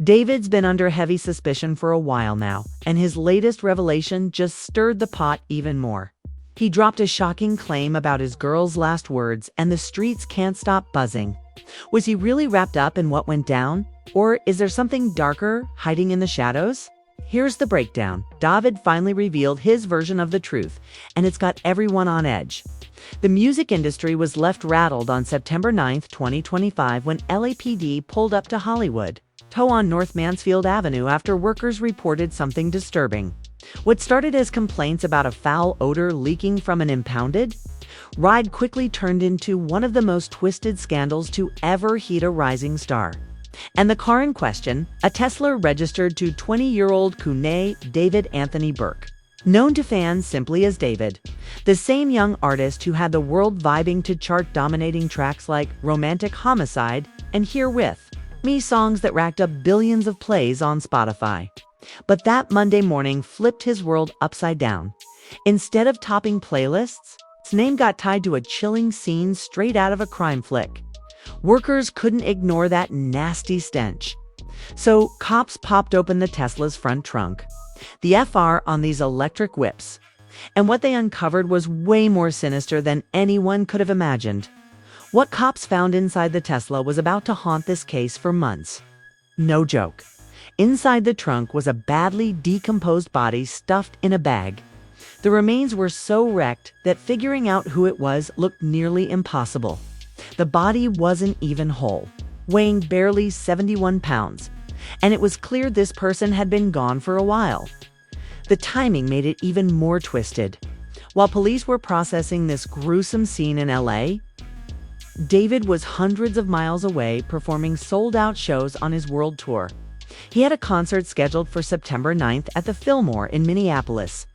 David's been under heavy suspicion for a while now, and his latest revelation just stirred the pot even more. He dropped a shocking claim about his girl's last words, and the streets can't stop buzzing. Was he really wrapped up in what went down? Or is there something darker hiding in the shadows? Here's the breakdown. David finally revealed his version of the truth, and it's got everyone on edge. The music industry was left rattled on September 9, 2025, when LAPD pulled up to Hollywood Tow on North Mansfield Avenue after workers reported something disturbing. What started as complaints about a foul odor leaking from an impounded ride quickly turned into one of the most twisted scandals to ever heat a rising star. And the car in question, a Tesla registered to 20-year-old Kune David Anthony Burke, known to fans simply as David, the same young artist who had the world vibing to chart-dominating tracks like Romantic Homicide and Herewith Me songs that racked up billions of plays on Spotify. But that Monday morning flipped his world upside down. Instead of topping playlists, his name got tied to a chilling scene straight out of a crime flick. Workers couldn't ignore that nasty stench. So cops popped open the Tesla's front trunk, the FR on these electric whips. And what they uncovered was way more sinister than anyone could have imagined. What cops found inside the Tesla was about to haunt this case for months. No joke. Inside the trunk was a badly decomposed body stuffed in a bag. The remains were so wrecked that figuring out who it was looked nearly impossible. The body wasn't even whole, weighing barely 71 pounds, and it was clear this person had been gone for a while. The timing made it even more twisted. While police were processing this gruesome scene in LA, David was hundreds of miles away performing sold-out shows on his world tour. He had a concert scheduled for September 9th at the Fillmore in Minneapolis,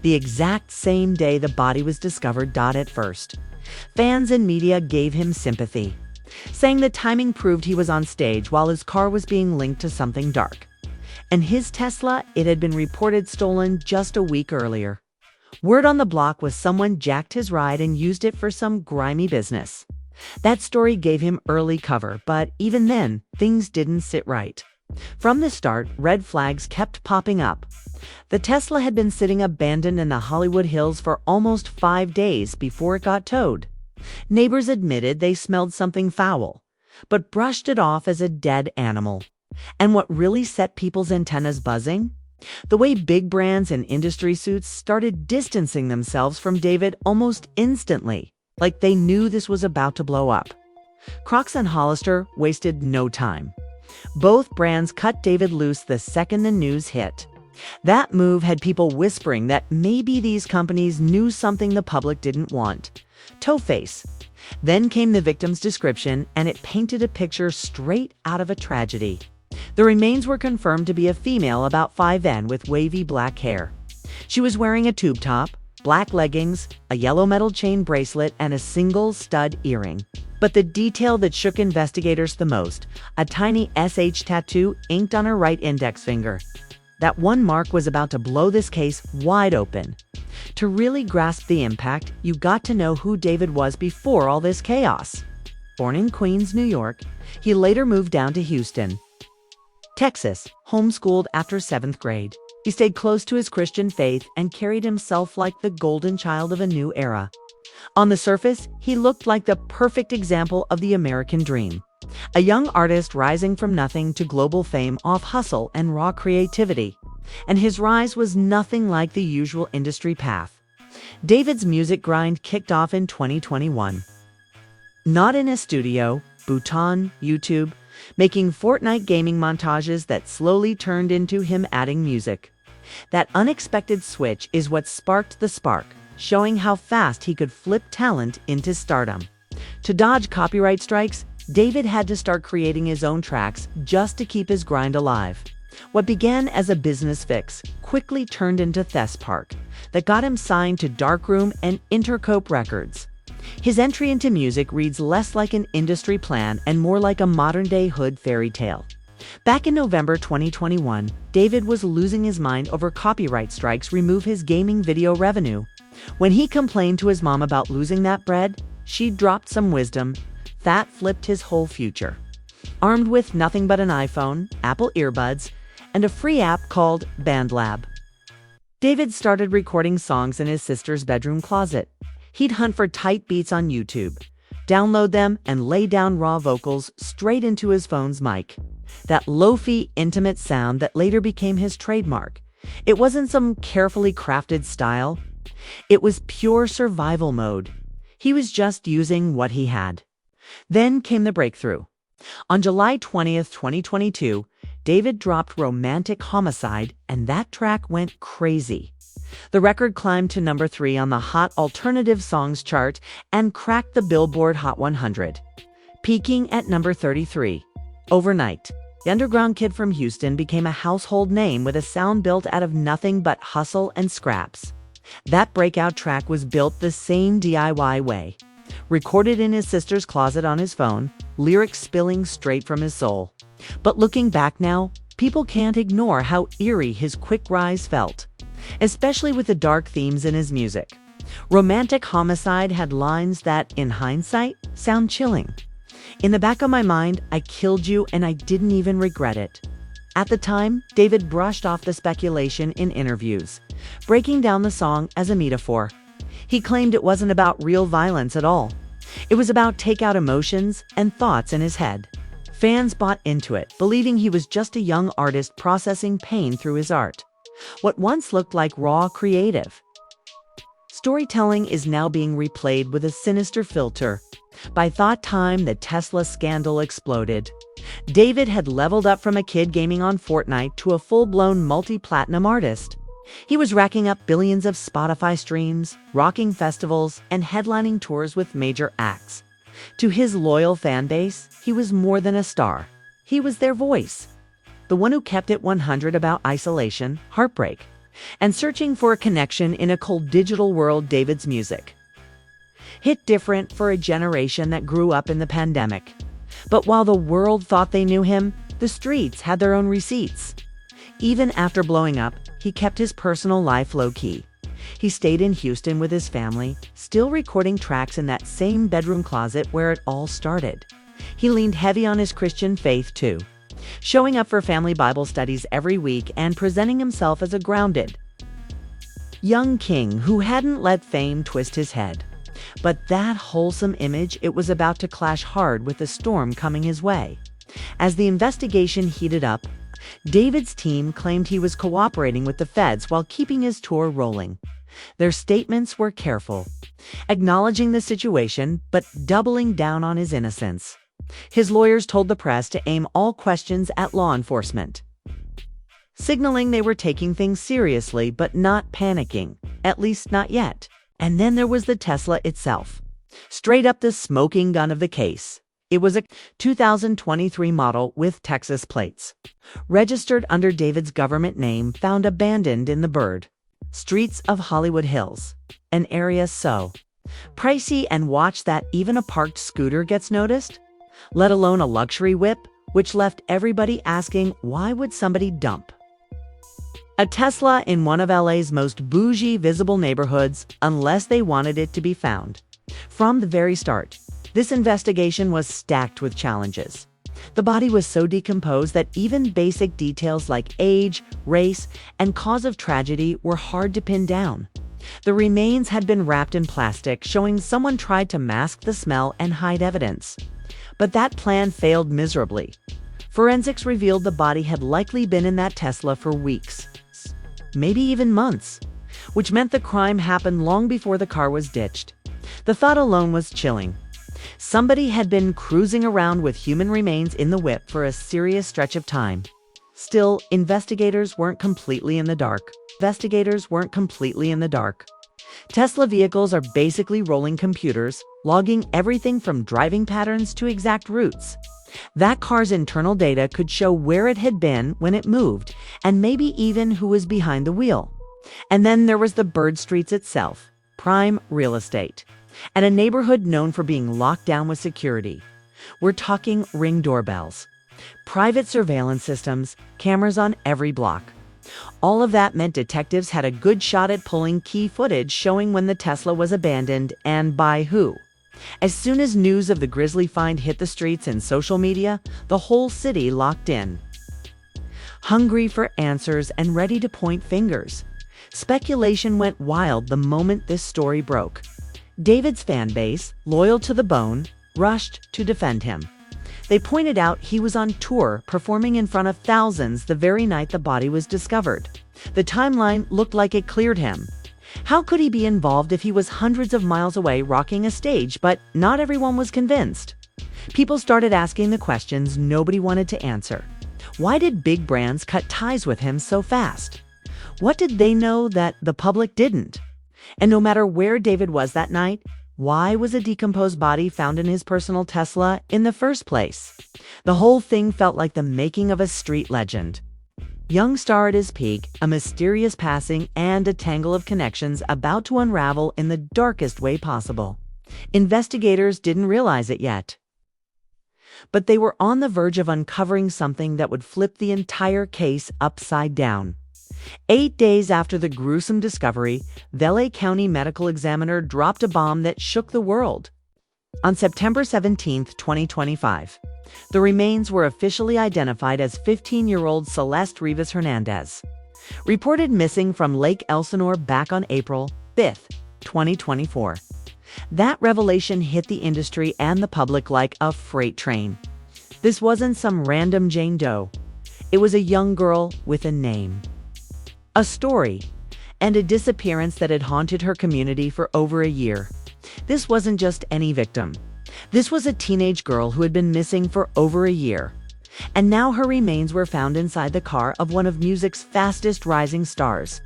the exact same day the body was discovered. At first, fans and media gave him sympathy, saying the timing proved he was on stage while his car was being linked to something dark. And his Tesla, it had been reported stolen just a week earlier. Word on the block was someone jacked his ride and used it for some grimy business. That story gave him early cover, but even then, things didn't sit right. From the start, red flags kept popping up. The Tesla had been sitting abandoned in the Hollywood Hills for almost 5 days before it got towed. Neighbors admitted they smelled something foul, but brushed it off as a dead animal. And what really set people's antennas buzzing? The way big brands and industry suits started distancing themselves from David almost instantly, like they knew this was about to blow up. Crocs and Hollister wasted no time. Both brands cut David loose the second the news hit. That move had people whispering that maybe these companies knew something the public didn't want. Toe-face. Then came the victim's description, and it painted a picture straight out of a tragedy. The remains were confirmed to be a female about 5'N" with wavy black hair. She was wearing a tube top, black leggings, a yellow metal chain bracelet, and a single stud earring. But the detail that shook investigators the most, a tiny SH tattoo inked on her right index finger. That one mark was about to blow this case wide open. To really grasp the impact, you got to know who David was before all this chaos. Born in Queens, New York, he later moved down to Houston, Texas, homeschooled after 7th grade. He stayed close to his Christian faith and carried himself like the golden child of a new era. On the surface, he looked like the perfect example of the American dream. A young artist rising from nothing to global fame off hustle and raw creativity. And his rise was nothing like the usual industry path. David's music grind kicked off in 2021. Not in a studio, Bhutan, YouTube, making Fortnite gaming montages that slowly turned into him adding music. That unexpected switch is what sparked the spark, showing how fast he could flip talent into stardom. To dodge copyright strikes, David had to start creating his own tracks just to keep his grind alive. What began as a business fix quickly turned into Thess Park, that got him signed to Darkroom and Intercope Records. His entry into music reads less like an industry plan and more like a modern-day hood fairy tale. Back in November 2021, David was losing his mind over copyright strikes remove his gaming video revenue. When he complained to his mom about losing that bread, she dropped some wisdom that flipped his whole future. armed with nothing but an iPhone, Apple earbuds, and a free app called BandLab. David started recording songs in his sister's bedroom closet. He'd hunt for tight beats on YouTube, download them, and lay down raw vocals straight into his phone's mic. That lo-fi, intimate sound that later became his trademark. It wasn't some carefully crafted style. It was pure survival mode. He was just using what he had. Then came the breakthrough. On July 20th, 2022, David dropped Romantic Homicide, and that track went crazy. The record climbed to number 3 on the Hot Alternative Songs chart and cracked the Billboard Hot 100, peaking at number 33. Overnight, the underground kid from Houston became a household name with a sound built out of nothing but hustle and scraps. That breakout track was built the same DIY way. Recorded in his sister's closet on his phone, lyrics spilling straight from his soul. But looking back now, people can't ignore how eerie his quick rise felt, especially with the dark themes in his music. Romantic Homicide had lines that, in hindsight, sound chilling. In the back of my mind, I killed you and I didn't even regret it. At the time, David brushed off the speculation in interviews, breaking down the song as a metaphor. He claimed it wasn't about real violence at all. It was about takeout emotions and thoughts in his head. Fans bought into it, believing he was just a young artist processing pain through his art. What once looked like raw creative storytelling is now being replayed with a sinister filter. By that time, the Tesla scandal exploded. David had leveled up from a kid gaming on Fortnite to a full-blown multi-platinum artist. He was racking up billions of Spotify streams, rocking festivals, and headlining tours with major acts. To his loyal fan base, he was more than a star. He was their voice. The one who kept it 100 about isolation, heartbreak, and searching for a connection in a cold digital world. David's music hit different for a generation that grew up in the pandemic. But while the world thought they knew him, the streets had their own receipts. Even after blowing up, he kept his personal life low-key. He stayed in Houston with his family, still recording tracks in that same bedroom closet where it all started. He leaned heavy on his Christian faith, too, showing up for family Bible studies every week and presenting himself as a grounded young king who hadn't let fame twist his head. But that wholesome image, it was about to clash hard with the storm coming his way. As the investigation heated up, David's team claimed he was cooperating with the feds while keeping his tour rolling. Their statements were careful, acknowledging the situation but doubling down on his innocence. His lawyers told the press to aim all questions at law enforcement, signaling they were taking things seriously but not panicking, at least not yet. And then there was the Tesla itself. Straight up the smoking gun of the case. It was a 2023 model with Texas plates, registered under David's government name, found abandoned in the Bird streets of Hollywood Hills, an area so pricey and watch that even a parked scooter gets noticed, let alone a luxury whip, which left everybody asking, why would somebody dump a Tesla in one of LA's most bougie visible neighborhoods unless they wanted it to be found? From the very start, this investigation was stacked with challenges. The body was so decomposed that even basic details like age, race, and cause of tragedy were hard to pin down. The remains had been wrapped in plastic, showing someone tried to mask the smell and hide evidence. But that plan failed miserably. Forensics revealed the body had likely been in that Tesla for weeks, maybe even months, which meant the crime happened long before the car was ditched. The thought alone was chilling. Somebody had been cruising around with human remains in the whip for a serious stretch of time. Still, investigators weren't completely in the dark. Tesla vehicles are basically rolling computers, logging everything from driving patterns to exact routes. That car's internal data could show where it had been when it moved, and maybe even who was behind the wheel. And then there was the Bird Streets itself, prime real estate, and a neighborhood known for being locked down with security. We're talking Ring doorbells, private surveillance systems, cameras on every block. All of that meant detectives had a good shot at pulling key footage showing when the Tesla was abandoned and by who. As soon as news of the grisly find hit the streets and social media, the whole city locked in, hungry for answers and ready to point fingers. Speculation went wild the moment this story broke. David's fan base, loyal to the bone, rushed to defend him. They pointed out he was on tour, performing in front of thousands the very night the body was discovered. The timeline looked like it cleared him. How could he be involved if he was hundreds of miles away rocking a stage? But not everyone was convinced. People started asking the questions nobody wanted to answer. Why did big brands cut ties with him so fast? What did they know that the public didn't? And no matter where David was that night, why was a decomposed body found in his personal Tesla in the first place? The whole thing felt like the making of a street legend. Young star at his peak, a mysterious passing, and a tangle of connections about to unravel in the darkest way possible. Investigators didn't realize it yet, but they were on the verge of uncovering something that would flip the entire case upside down. 8 days after the gruesome discovery, the LA County medical examiner dropped a bomb that shook the world. On September 17, 2025, the remains were officially identified as 15-year-old Celeste Rivas Hernandez, reported missing from Lake Elsinore back on April 5, 2024. That revelation hit the industry and the public like a freight train. This wasn't some random Jane Doe. It was a young girl with a name, a story, and a disappearance that had haunted her community for over a year. This wasn't just any victim. This was a teenage girl who had been missing for over a year. And now her remains were found inside the car of one of music's fastest rising stars.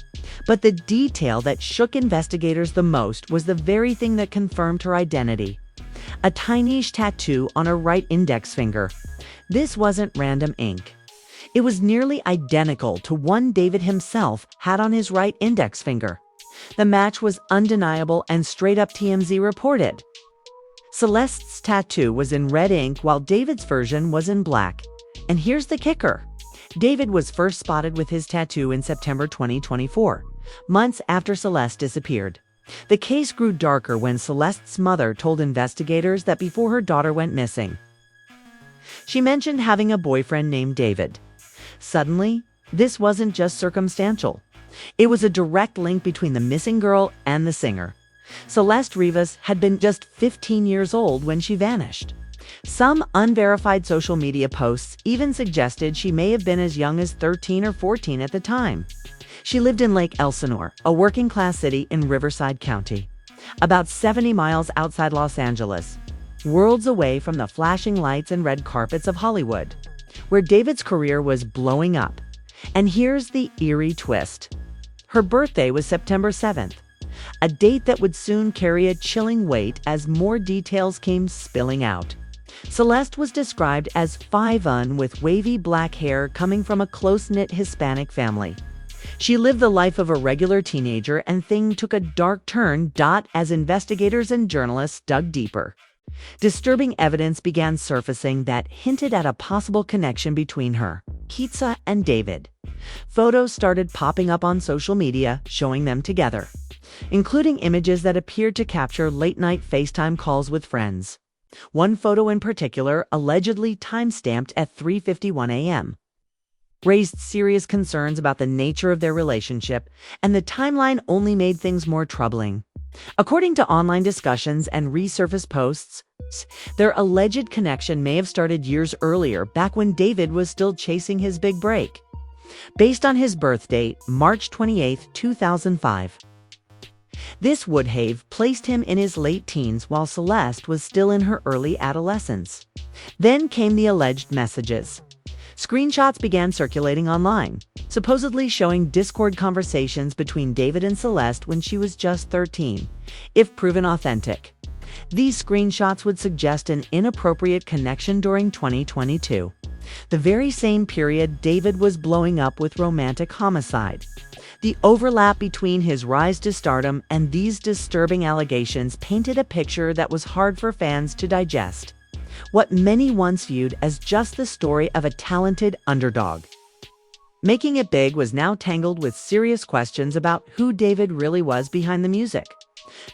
But the detail that shook investigators the most was the very thing that confirmed her identity: a tiny tattoo on her right index finger. This wasn't random ink. It was nearly identical to one David himself had on his right index finger. The match was undeniable, and straight up TMZ reported. Celeste's tattoo was in red ink while David's version was in black. And here's the kicker. David was first spotted with his tattoo in September 2024, months after Celeste disappeared. The case grew darker when Celeste's mother told investigators that before her daughter went missing, she mentioned having a boyfriend named David. Suddenly, this wasn't just circumstantial. It was a direct link between the missing girl and the singer. Celeste Rivas had been just 15 years old when she vanished. Some unverified social media posts even suggested she may have been as young as 13 or 14 at the time. She lived in Lake Elsinore, a working-class city in Riverside County, about 70 miles outside Los Angeles, worlds away from the flashing lights and red carpets of Hollywood, where David's career was blowing up. And here's the eerie twist. Her birthday was September 7th, a date that would soon carry a chilling weight as more details came spilling out. Celeste was described as 5'1" with wavy black hair, coming from a close-knit Hispanic family. She lived the life of a regular teenager, and things took a dark turn as investigators and journalists dug deeper. Disturbing evidence began surfacing that hinted at a possible connection between her, Kitsa, and David. Photos started popping up on social media showing them together, including images that appeared to capture late-night FaceTime calls with friends. One photo in particular, allegedly time-stamped at 3:51 a.m., raised serious concerns about the nature of their relationship, and the timeline only made things more troubling. According to online discussions and resurfaced posts, their alleged connection may have started years earlier, back when David was still chasing his big break. Based on his birth date, March 28, 2005. This would have placed him in his late teens while Celeste was still in her early adolescence. Then came the alleged messages. Screenshots began circulating online, supposedly showing Discord conversations between David and Celeste when she was just 13, if proven authentic. These screenshots would suggest an inappropriate connection during 2022, the very same period David was blowing up with romantic homicide. The overlap between his rise to stardom and these disturbing allegations painted a picture that was hard for fans to digest. What many once viewed as just the story of a talented underdog, making it big, was now tangled with serious questions about who David really was behind the music.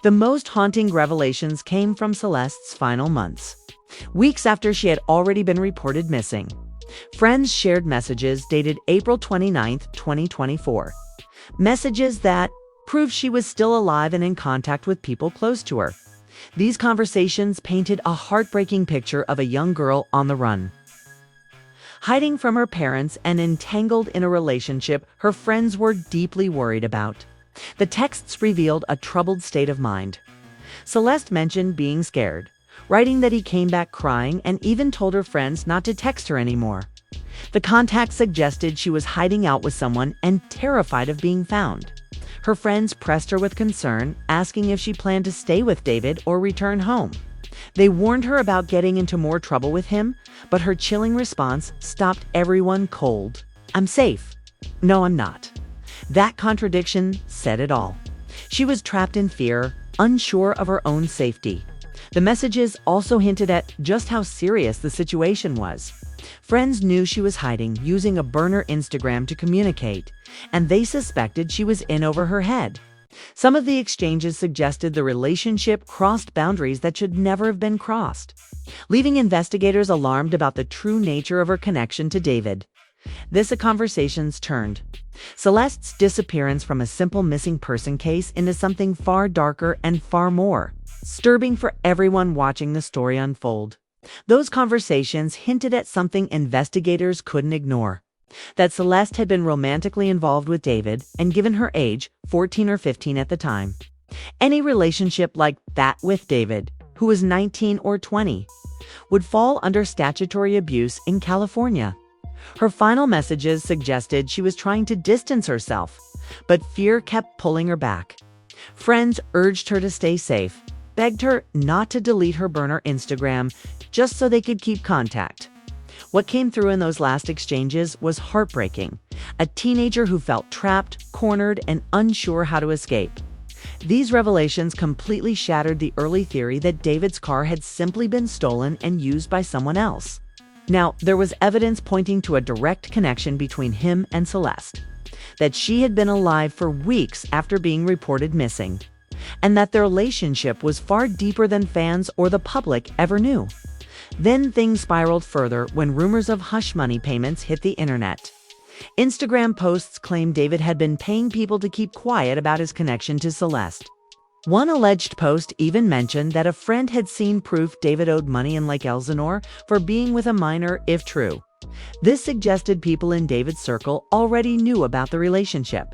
The most haunting revelations came from Celeste's final months. Weeks after she had already been reported missing, friends shared messages dated April 29, 2024. Messages that proved she was still alive and in contact with people close to her. These conversations painted a heartbreaking picture of a young girl on the run, hiding from her parents and entangled in a relationship her friends were deeply worried about. The texts revealed a troubled state of mind. Celeste mentioned being scared, writing that he came back crying and even told her friends not to text her anymore. The contact suggested she was hiding out with someone and terrified of being found. Her friends pressed her with concern, asking if she planned to stay with David or return home. They warned her about getting into more trouble with him, but her chilling response stopped everyone cold. "I'm safe." "No, I'm not." That contradiction said it all. She was trapped in fear, unsure of her own safety. The messages also hinted at just how serious the situation was. Friends knew she was hiding, using a burner Instagram to communicate, and they suspected she was in over her head. Some of the exchanges suggested the relationship crossed boundaries that should never have been crossed, leaving investigators alarmed about the true nature of her connection to David. This conversations turned Celeste's disappearance from a simple missing person case into something far darker and far more disturbing for everyone watching the story unfold. Those conversations hinted at something investigators couldn't ignore: that Celeste had been romantically involved with David, and given her age, 14 or 15 at the time, any relationship like that with David, who was 19 or 20, would fall under statutory abuse in California. Her final messages suggested she was trying to distance herself, but fear kept pulling her back. Friends urged her to stay safe, begged her not to delete her burner Instagram just so they could keep contact. What came through in those last exchanges was heartbreaking: a teenager who felt trapped, cornered, and unsure how to escape. These revelations completely shattered the early theory that David's car had simply been stolen and used by someone else. Now, there was evidence pointing to a direct connection between him and Celeste: that she had been alive for weeks after being reported missing, and that their relationship was far deeper than fans or the public ever knew. Then things spiraled further when rumors of hush money payments hit the internet. Instagram posts claimed David had been paying people to keep quiet about his connection to Celeste. One alleged post even mentioned that a friend had seen proof David owed money in Lake Elsinore for being with a minor, if true. This suggested people in David's circle already knew about the relationship,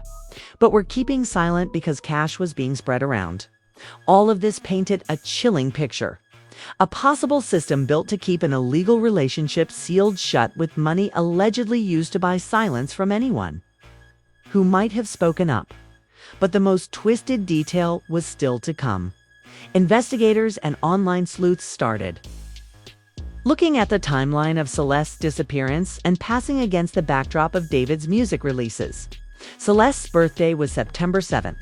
but were keeping silent because cash was being spread around. All of this painted a chilling picture: a possible system built to keep an illegal relationship sealed shut, with money allegedly used to buy silence from anyone who might have spoken up. But the most twisted detail was still to come. Investigators and online sleuths started looking at the timeline of Celeste's disappearance and passing against the backdrop of David's music releases. Celeste's birthday was September 7th.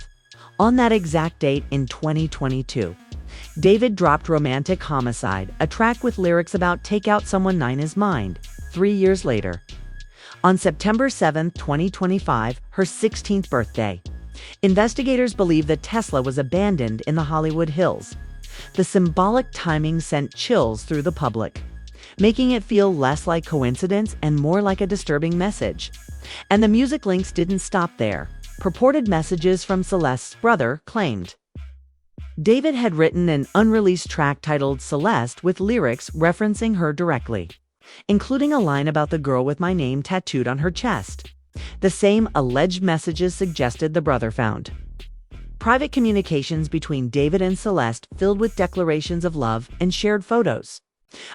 On that exact date in 2022, David dropped Romantic Homicide, a track with lyrics about "take out someone 9 is mine." 3 years later, on September 7, 2025, her 16th birthday, investigators believe that Tesla was abandoned in the Hollywood Hills. The symbolic timing sent chills through the public, making it feel less like coincidence and more like a disturbing message. And the music links didn't stop there. Purported messages from Celeste's brother claimed David had written an unreleased track titled Celeste with lyrics referencing her directly, including a line about "the girl with my name tattooed on her chest." The same alleged messages suggested the brother found private communications between David and Celeste filled with declarations of love and shared photos.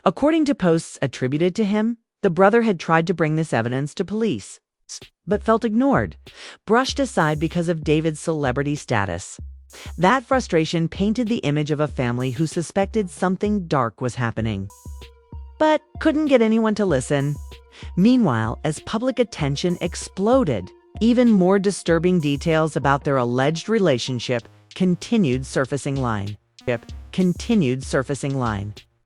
According to posts attributed to him, the brother had tried to bring this evidence to police, but felt ignored, brushed aside because of David's celebrity status. That frustration painted the image of a family who suspected something dark was happening, but couldn't get anyone to listen. Meanwhile, as public attention exploded, even more disturbing details about their alleged relationship continued surfacing line.